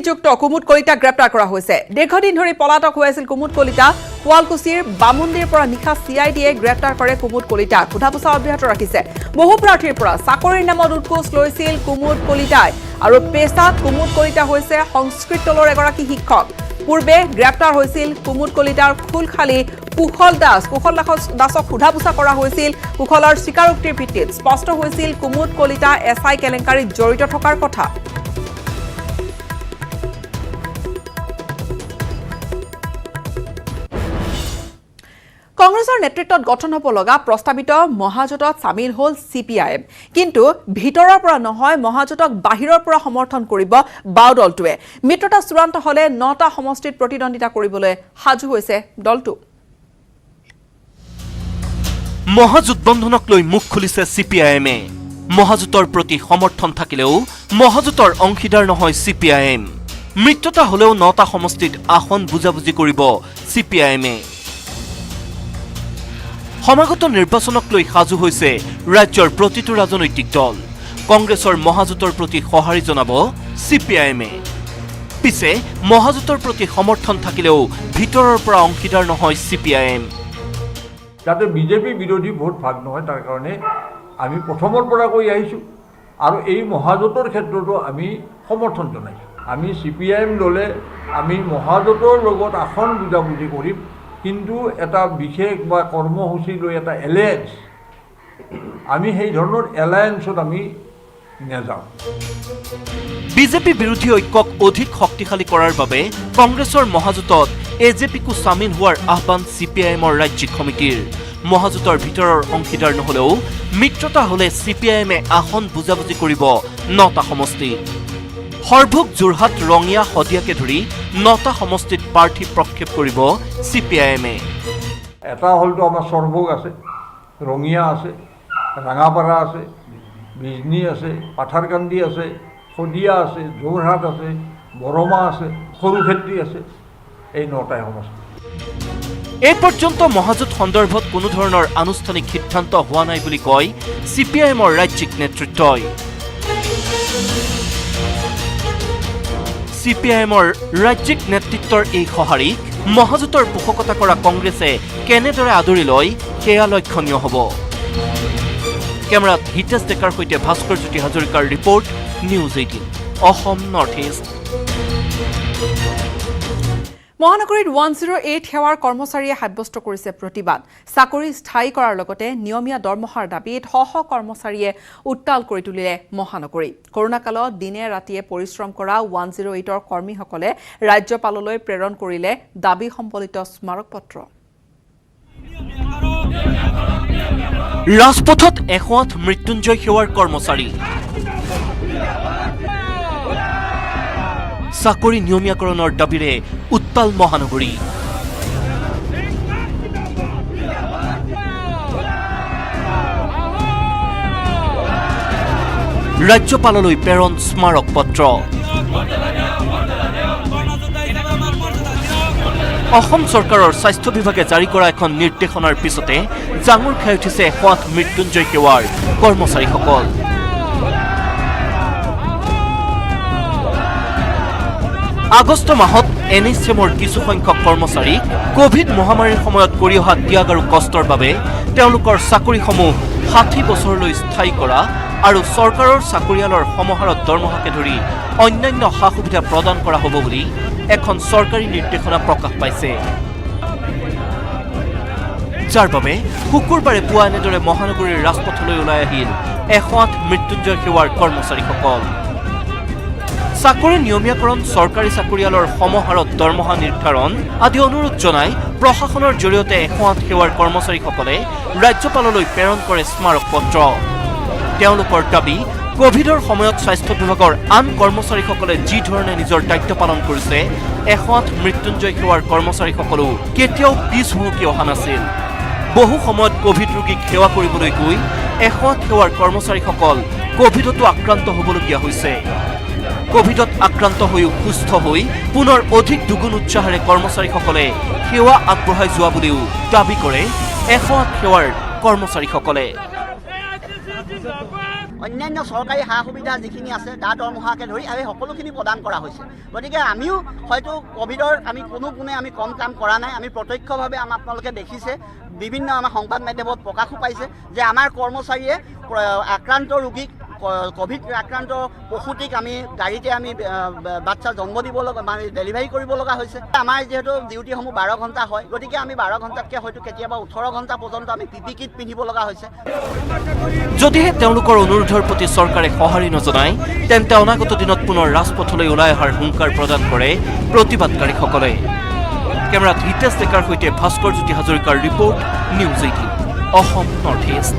অভিযুক্ত কুমুদ কলিতা গ্ৰেপ্তাৰ কৰা হৈছে। দীৰ্ঘদিন ধৰি পলাতক হৈ আছিল কুমুদ কলিতা। শুৱালকুছিৰ বামুন্দিৰ পৰা নিশা CIDয়ে গ্ৰেপ্তাৰ কৰে কুমুদ কলিতাক। সোধা-পোছা অব্যাহত ৰাখিছে। বহু প্ৰাৰ্থীৰ পৰা চাকৰিৰ নামত উৎকোচ লৈছিল কুমুদ কলিতাই আৰু পেছাত কুমুদ কলিতা হৈছে সংস্কৃত দলৰ এগৰাকী শিক্ষক। পূৰ্বে গ্ৰেপ্তাৰ হৈছিল কুমুদ কলিতাৰ খুলখালী কুশল দাসক সোধা-পোছা কৰা হৈছিল। কুশলৰ স্বীকাৰোক্তিৰ ভিত্তিত স্পষ্ট হৈছিল কুমুদ কলিতা SI কেলেংকাৰীত জড়িত থকাৰ কথা। কংগ্ৰেছৰ নেতৃত্বত গঠন হ'ব লগা প্ৰস্তাৱিত মহাজোঁটত সামিল হ'ল CPIM। কিন্তু ভিতৰৰ পৰা নহয়, মহাজোঁটক বাহিৰৰ পৰা সমৰ্থন কৰিব বাও দলটোৱে। মিত্ৰতা চূড়ান্ত হ'লে 9টা সমষ্টিত প্ৰতিদ্বন্দ্বিতা কৰিবলৈ সাজু হৈছে দলটো। মহাজোঁট বন্ধনক লৈ মুখ খুলিছে CPIMে। মহাজোঁটৰ প্ৰতি সমৰ্থন থাকিলেও মহাজোঁটৰ অংশীদাৰ নহয় CPIM। মিত্ৰতা হ'লেও 9টা সমষ্টিত আসন বুজাবুজি কৰিব CPIMে। সমাগত নিৰ্বাচনক লৈ সাজু হৈছে ৰাজ্যৰ প্ৰতিটো ৰাজনৈতিক দল। কংগ্ৰেছৰ মহাজোঁটৰ প্ৰতি সঁহাৰি জনাব CPIMে। পিছে মহাজোঁটৰ প্ৰতি সমৰ্থন থাকিলেও ভিতৰৰ পৰা অংশীদাৰ নহয় CPIM। যাতে বিজেপি বিৰোধী ভোট ভাগ নহয় তাৰ কাৰণে আমি প্ৰথমৰ পৰা কৈ আহিছোঁ আৰু এই মহাজোঁটৰ ক্ষেত্ৰতো আমি সমৰ্থন জনাইছোঁ। আমি CPIM দলে আমি মহাজোঁটৰ লগত আসন বুজাবুজি কৰিম, কিন্তু এটা বিশেষ বা কৰ্মসূচী লৈ এটা এলায়েন্স, আমি সেই ধৰণৰ এলায়েন্সত আমি নাযাওঁ। বিজেপি বিৰোধী ঐক্যক অধিক শক্তিশালী কৰাৰ বাবে কংগ্ৰেছৰ মহাজোঁটত AJPকো সামিল হোৱাৰ আহ্বান CPIMৰ ৰাজ্যিক সমিতিৰ। মহাজোঁটৰ ভিতৰৰ অংশীদাৰ নহলেও মিত্ৰতা হ'লে CPIMে আসন বুজাবুজি কৰিব 9টা সমষ্টিত। সৰভোগ, যোৰহাট, ৰঙিয়া, শদিয়াকে ধৰি 9টা সমষ্টিত প্ৰাৰ্থী প্ৰক্ষেপ কৰিব CPIMে। এটা হ'লতো আমাৰ সৰভোগ আছে, ৰঙিয়া আছে, ৰাঙাপাৰা আছে, বিজনী আছে, পাথাৰকান্দি আছে, শদিয়া আছে, যোৰহাট আছে, বৰমা আছে, সৰুক্ষেত্ৰী আছে, এই 9টাই সমষ্টি। এই পৰ্যন্ত মহাজোঁট সন্দৰ্ভত কোনো ধৰণৰ আনুষ্ঠানিক সিদ্ধান্ত হোৱা নাই বুলি কয় CPIMৰ ৰাজ্যিক নেতৃত্বই। CPIMৰ ৰাজ্যিক নেতৃত্বৰ এই সঁহাৰিক মহাজোঁটৰ পোষকতা কৰা কংগ্ৰেছে কেনেদৰে আদৰি লয় সেয়া লক্ষণীয় হ'ব। কেমেৰাত হিতেশ ডেকাৰ সৈতে ভাস্কৰ জ্যোতি হাজৰিকাৰ report, news 18 Assam north east. মহানগৰীত 108 সেৱাৰ কৰ্মচাৰীয়ে সাব্যস্ত কৰিছে প্ৰতিবাদ। চাকৰি স্থায়ী কৰাৰ লগতে নিয়মীয়া দৰমহাৰ দাবীত শ শ কৰ্মচাৰীয়ে উত্তাল কৰি তুলিলে মহানগৰী। কৰোনা কালত দিনে ৰাতিয়ে পৰিশ্ৰম কৰা 108ৰ কৰ্মীসকলে ৰাজ্যপাললৈ প্ৰেৰণ কৰিলে দাবী সম্বলিত স্মাৰকপত্ৰ। ৰাজপথত 108 মৃত্যুঞ্জয় সেৱাৰ কৰ্মচাৰী। চাকৰি নিয়মীয়াকৰণৰ দাবীৰে উত্তাল মহানগৰী। ৰাজ্যপাললৈ প্ৰেৰণ স্মাৰক পত্ৰ। অসম চৰকাৰৰ স্বাস্থ্য বিভাগে জাৰি কৰা এখন নিৰ্দেশনাৰ পিছতে জাঙুৰ খাই উঠিছে 108 মৃত্যুঞ্জয় সেৱাৰ কৰ্মচাৰীসকল। আগষ্ট মাহত NHMৰ কিছুসংখ্যক কৰ্মচাৰীক কোভিড মহামাৰীৰ সময়ত কৰি অহা ত্যাগ আৰু কষ্টৰ বাবে তেওঁলোকৰ চাকৰিসমূহ 60 বছৰলৈ স্থায়ী কৰা আৰু চৰকাৰৰ চাকৰিয়ালৰ সমাহাৰত দৰমহাকে ধৰি অন্যান্য সা সুবিধা প্ৰদান কৰা হ'ব বুলি এখন চৰকাৰী নিৰ্দেশনা প্ৰকাশ পাইছে। যাৰ বাবে শুকুৰবাৰে পুৱা এনেদৰে মহানগৰীৰ ৰাজপথলৈ ওলাই আহিল 108 মৃত্যুঞ্জয় সেৱাৰ কৰ্মচাৰীসকল। চাকৰি নিয়মীয়াকৰণ, চৰকাৰী চাকৰিয়ালৰ সমাহাৰত দৰমহা নিৰ্ধাৰণ আদি অনুৰোধ জনাই প্ৰশাসনৰ জৰিয়তে 108 সেৱাৰ কৰ্মচাৰীসকলে ৰাজ্যপাললৈ প্ৰেৰণ কৰে স্মাৰক পত্ৰ। তেওঁলোকৰ দাবী, কোভিডৰ সময়ত স্বাস্থ্য বিভাগৰ আন কৰ্মচাৰীসকলে যি ধৰণে নিজৰ দায়িত্ব পালন কৰিছে 108 মৃত্যুঞ্জয় সেৱাৰ কৰ্মচাৰীসকলেও কেতিয়াও পিছ হুহুকি অহা নাছিল। বহু সময়ত কোভিড ৰোগীক সেৱা কৰিবলৈ গৈ 108 সেৱাৰ কৰ্মচাৰীসকল কোভিডতো আক্ৰান্ত হ'বলগীয়া হৈছে। কোভিডত আক্ৰান্ত হৈও সুস্থ হৈ পুনৰ অধিক দুগুণ উৎসাহেৰে কৰ্মচাৰীসকলে সেৱা আগবঢ়াই যোৱা বুলিও দাবী কৰে 108 সেৱাৰ কৰ্মচাৰীসকলে। অন্যান্য চৰকাৰী সা সুবিধা যিখিনি আছে তাৰ দৰমহাকে ধৰি আমি সকলোখিনি প্ৰদান কৰা হৈছে গতিকে আমিও হয়তো কোভিডৰ আমি কোনো গুণে আমি কম কাম কৰা নাই আমি প্ৰত্যক্ষভাৱে আপোনালোকে দেখিছে বিভিন্ন আমাৰ সংবাদ মাধ্যমত প্ৰকাশো পাইছে যে আমাৰ কৰ্মচাৰীয়ে আক্ৰান্ত ৰোগীক কোভিড আক্ৰান্ত পশুটিক আমি গাড়ীতে আমি বাচ্চা জন্ম দিব লগা মানে ডেলিভাৰী কৰিব লগা হৈছে আমাৰ যেহেতু ডিউটিসমূহ 12 ঘণ্টা হয় গতিকে আমি 12 ঘণ্টাতকৈ হয়তো কেতিয়াবা 18 ঘণ্টা পৰ্যন্ত আমি পিপি কিট পিন্ধিব লগা হৈছে যদিহে তেওঁলোকৰ অনুৰোধৰ প্ৰতি চৰকাৰে সঁহাৰি নজনায় তেন্তে অনাগত দিনত পুনৰ ৰাজপথলৈ ওলাই অহাৰ হুংকাৰ প্ৰদান কৰে প্ৰতিবাদকাৰীসকলে কেমেৰাত হিতেশ ডেকাৰ সৈতে ভাস্কৰ জ্যোতি হাজৰিকাৰ report news 18 Assam north east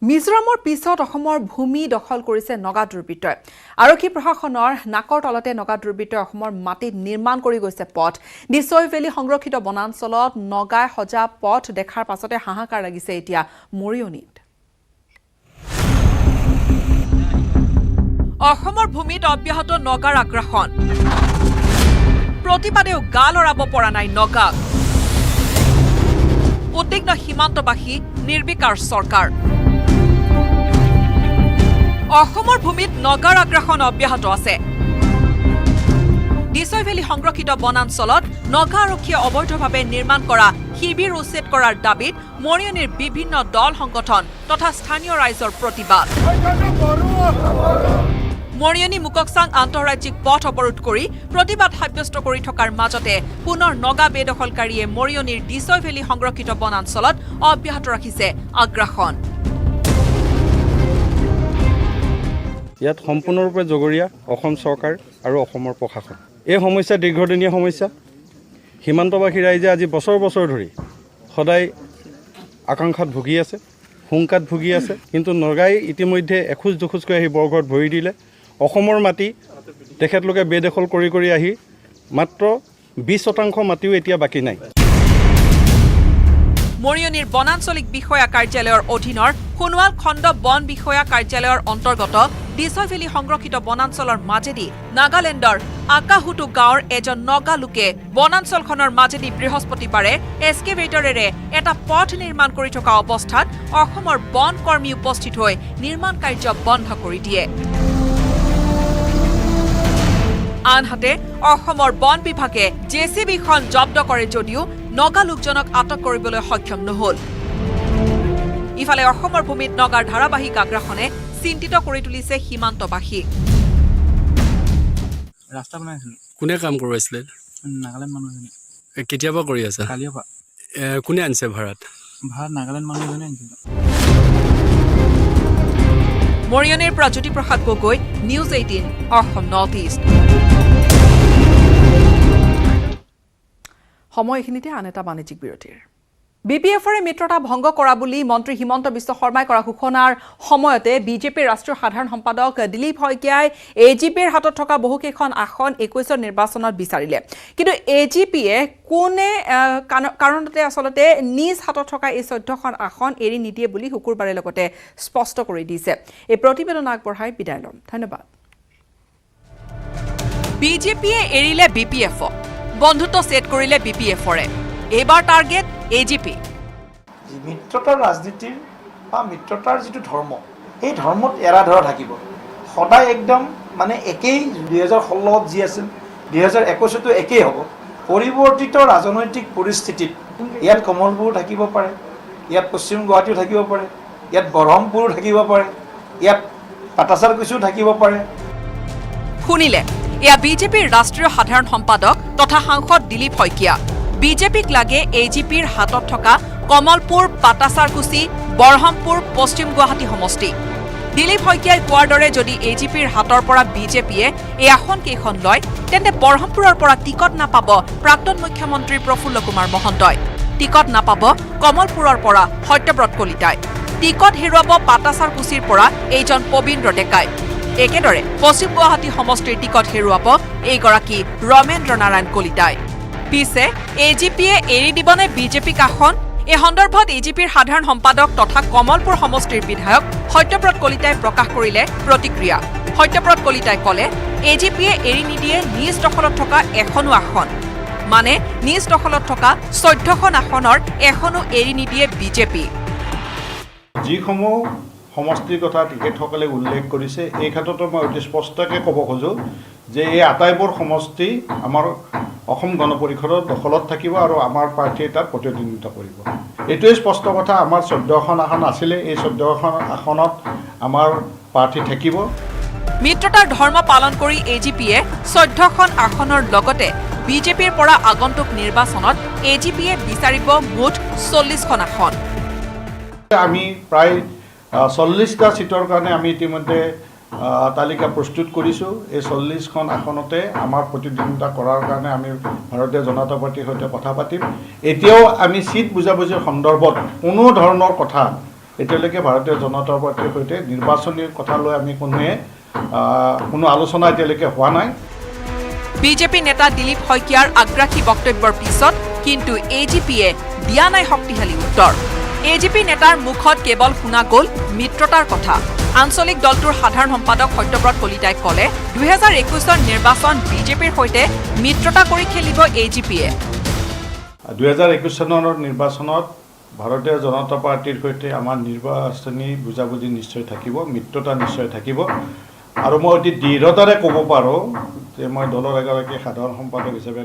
মিজোৰামৰ পিছত অসমৰ ভূমি দখল কৰিছে নগা দুৰ্বৃত্তই আৰক্ষী প্ৰশাসনৰ নাকৰ তলতে নগা দুৰ্বৃত্তই অসমৰ মাটিত নিৰ্মাণ কৰি গৈছে পথ দিছৈ ভেলী সংৰক্ষিত বনাঞ্চলত নগাই সজা পথ দেখাৰ পাছতে হাহাকাৰ লাগিছে এতিয়া মৰিয়নিত অসমৰ ভূমিত অব্যাহত নগাৰ আগ্ৰাসন প্ৰতিবাদেও গা লৰাব পৰা নাই নগাক উদ্বিগ্ন সীমান্তবাসী নিৰ্বিকাৰ চৰকাৰ অসমৰ ভূমিত নগাৰ আগ্ৰাসন অব্যাহত আছে দিছৈ ভেলী সংৰক্ষিত বনাঞ্চলত নগা আৰক্ষীয়ে অবৈধভাৱে নিৰ্মাণ কৰা শিবিৰ উচ্ছেদ কৰাৰ দাবীত মৰিয়নিৰ বিভিন্ন দল সংগঠন তথা স্থানীয় ৰাইজৰ প্ৰতিবাদ মৰিয়নি মুককচাং আন্তঃৰাজ্যিক পথ অৱৰোধ কৰি প্ৰতিবাদ সাব্যস্ত কৰি থকাৰ মাজতে পুনৰ নগা বেদখলকাৰীয়ে মৰিয়নিৰ দিছৈ ভেলী সংৰক্ষিত বনাঞ্চলত অব্যাহত ৰাখিছে আগ্ৰাসন ইয়াত সম্পূৰ্ণৰূপে জগৰীয়া অসম চৰকাৰ আৰু অসমৰ প্ৰশাসন এই সমস্যা দীৰ্ঘদিনীয়া সমস্যা সীমান্তবাসী ৰাইজে আজি বছৰ বছৰ ধৰি সদায় আকাংক্ষাত ভুগি আছে হুংকাত ভুগি আছে কিন্তু নগাই ইতিমধ্যে এখোজ দুখোজকৈ আহি বৰঘৰত ভৰি দিলে অসমৰ মাটি তেখেতলোকে বেদখল কৰি কৰি আহি মাত্ৰ 20% মাটিও এতিয়া বাকী নাই মৰিয়নিৰ বনাঞ্চলিক বিষয়া কাৰ্যালয়ৰ অধীনৰ সোণোৱাল খণ্ড বন বিষয়া কাৰ্যালয়ৰ অন্তৰ্গত দিছৈ ভেলী সংৰক্ষিত বনাঞ্চলৰ মাজেদি নাগালেণ্ডৰ আকাহুটু গাঁৱৰ এজন নগা লোকে বনাঞ্চলখনৰ মাজেদি বৃহস্পতিবাৰে এস্কেভেটৰেৰে এটা পথ নিৰ্মাণ কৰি থকা অৱস্থাত অসমৰ বন কৰ্মী উপস্থিত হৈ নিৰ্মাণ কাৰ্য বন্ধ কৰি দিয়ে আনহাতে অসমৰ বন বিভাগে জেচিবিখন জব্দ কৰে যদিও নগা লোকজনক আটক কৰিবলৈ সক্ষম নহল ইফালে অসমৰ ভূমিত নগাৰ ধাৰাবাহিক আগ্ৰাসনে চিন্তিত কৰি তুলিছে সীমান্তবাসীক ৰাস্তা বনাইছিল কোনে কাম কৰিছিলে নাগালেণ্ড মানুহজনে কেতিয়াবা কৰি আছে কালিৰ পৰা কোনে আনিছে ভাড়াত নাগালেণ্ড মানুহজনে আনিছিল মৰিয়নিৰ পৰা Jyotiprasad Gogoi news 18 Assam north east সময়খিনিতে আন এটা বাণিজ্যিক বিৰতিৰ বিপিএফৰে মিত্ৰতা ভংগ কৰা বুলি মন্ত্ৰী হিমন্ত বিশ্ব শৰ্মাই কৰা ঘোষণাৰ সময়তে বিজেপিৰ ৰাষ্ট্ৰীয় সাধাৰণ সম্পাদক দিলীপ শইকীয়াই এজিপিৰ হাতত থকা বহুকেইখন আসন 21ৰ নিৰ্বাচনত বিচাৰিলে কিন্তু এজিপিয়ে কোনে কাৰণতে আচলতে নিজ হাতত থকা এই 14খন আসন এৰি নিদিয়ে বুলি শুকুৰবাৰে লগতে স্পষ্ট কৰি দিছে এই প্ৰতিবেদন আগবঢ়াই বিদায় লম ধন্যবাদ বিজেপিয়ে এৰিলে বিপিএফ বন্ধুত্ব সেট কৰিলে বিপিএফৰে এইবাৰ টাৰ্গেট এজিপি মিত্ৰতাৰ ৰাজনীতিৰ বা মিত্ৰতাৰ যিটো ধৰ্ম এই ধৰ্মত এৰা ধৰা থাকিব সদায় একদম মানে একেই 2016ত যি আছিল 2021তো একেই হ'ব পৰিৱৰ্তিত ৰাজনৈতিক পৰিস্থিতিত ইয়াত কমলপুৰ থাকিব পাৰে ইয়াত পশ্চিম গুৱাহাটীও থাকিব পাৰে ইয়াত বৰহমপুৰ থাকিব পাৰে ইয়াত পাটাচাৰকুছিও থাকিব পাৰে শুনিলে এয়া বিজেপিৰ ৰাষ্ট্ৰীয় সাধাৰণ সম্পাদক তথা সাংসদ দিলীপ শইকীয়া বিজেপিক লাগে এজিপিৰ হাতত থকা কমলপুৰ পাটাচাৰকুছি বৰহমপুৰ পশ্চিম গুৱাহাটী সমষ্টি দিলীপ শইকীয়াই কোৱাৰ দৰে যদি এজিপিৰ হাতৰ পৰা বিজেপিয়ে এই আসন কেইখন লয় তেন্তে বৰহমপুৰৰ পৰা টিকট নাপাব প্ৰাক্তন মুখ্যমন্ত্ৰী প্ৰফুল্ল কুমাৰ মহন্তই টিকট নাপাব কমলপুৰৰ পৰা সত্যব্ৰত কলিতাই টিকট হেৰুৱাব পাটাচাৰকুছিৰ পৰা এইজন পবিন্দ্ৰ ডেকাই একেদৰে পশ্চিম গুৱাহাটী সমষ্টিৰ টিকট হেৰুৱাব এইগৰাকী ৰমেন্দ্ৰ নাৰায়ণ কলিতাই পিছে এজিপিয়ে এৰি দিবনে বিজেপিক আসন এই সন্দৰ্ভত এজিপিৰ সাধাৰণ সম্পাদক তথা কমলপুৰ সমষ্টিৰ বিধায়ক সত্যব্ৰত কলিতাই প্ৰকাশ কৰিলে প্ৰতিক্ৰিয়া সত্যব্ৰত কলিতাই ক'লে এজিপিয়ে এৰি নিদিয়ে নিজ দখলত থকা এখনো আসন মানে নিজ দখলত থকা 14খন আসনৰ এখনো এৰি নিদিয়ে বিজেপি যিসমূহ সমষ্টিৰ কথা তেখেতসকলে উল্লেখ কৰিছে এই ক্ষেত্ৰতো মই অতি স্পষ্টকৈ ক'ব খোজোঁ যে এই আটাইবোৰ সমষ্টি আমাৰ অসম গণ পৰিষদৰ দখলত থাকিব আৰু আমাৰ প্ৰাৰ্থীয়ে তাত প্ৰতিদ্বন্দ্বিতা কৰিব। এইটোৱে স্পষ্ট কথা, আমাৰ 14খন আসন আছিলে, এই 14খন আসনত আমাৰ প্ৰাৰ্থী থাকিব। মিত্ৰতাৰ ধৰ্ম পালন কৰি এজিপিয়ে 14খন আসনৰ লগতে বিজেপিৰ পৰা আগন্তুক নিৰ্বাচনত এজিপিয়ে বিচাৰিব মুঠ 40খন আসন। আমি প্ৰায় 40টা সিটৰ কাৰণে আমি ইতিমধ্যে তালিকা প্ৰস্তুত কৰিছোঁ। এই 40খন আসনতে আমাৰ প্ৰতিদ্বন্দ্বিতা কৰাৰ কাৰণে আমি ভাৰতীয় জনতা পাৰ্টিৰ সৈতে কথা পাতিম। এতিয়াও আমি সিট বুজাবুজিৰ সন্দৰ্ভত কোনো ধৰণৰ কথা এতিয়ালৈকে ভাৰতীয় জনতা পাৰ্টিৰ সৈতে নিৰ্বাচনী কথা লৈ আমি কোনো আলোচনা এতিয়ালৈকে হোৱা নাই। বিজেপি নেতা দিলীপ শইকীয়াৰ আগ্ৰাসী বক্তব্যৰ পিছত কিন্তু এজিপিয়ে দিয়া নাই শক্তিশালী উত্তৰ। এজিপি নেতাৰ মুখত কেৱল শুনা গ'ল মিত্ৰতাৰ কথা। আঞ্চলিক দলটোৰ সাধাৰণ সম্পাদক সত্যব্ৰত কলিতাই ক'লে 2021 নিৰ্বাচন বিজেপিৰ সৈতে মিত্ৰতা কৰি খেলিব এজিপিয়ে। 2021 চনৰ নিৰ্বাচনত ভাৰতীয় জনতা পাৰ্টিৰ সৈতে আমাৰ নিৰ্বাচনী বুজাবুজি নিশ্চয় থাকিব, মিত্ৰতা নিশ্চয় থাকিব। আৰু মই অতি দৃঢ়তাৰে ক'ব পাৰোঁ যে মই দলৰ এগৰাকী সাধাৰণ সম্পাদক হিচাপে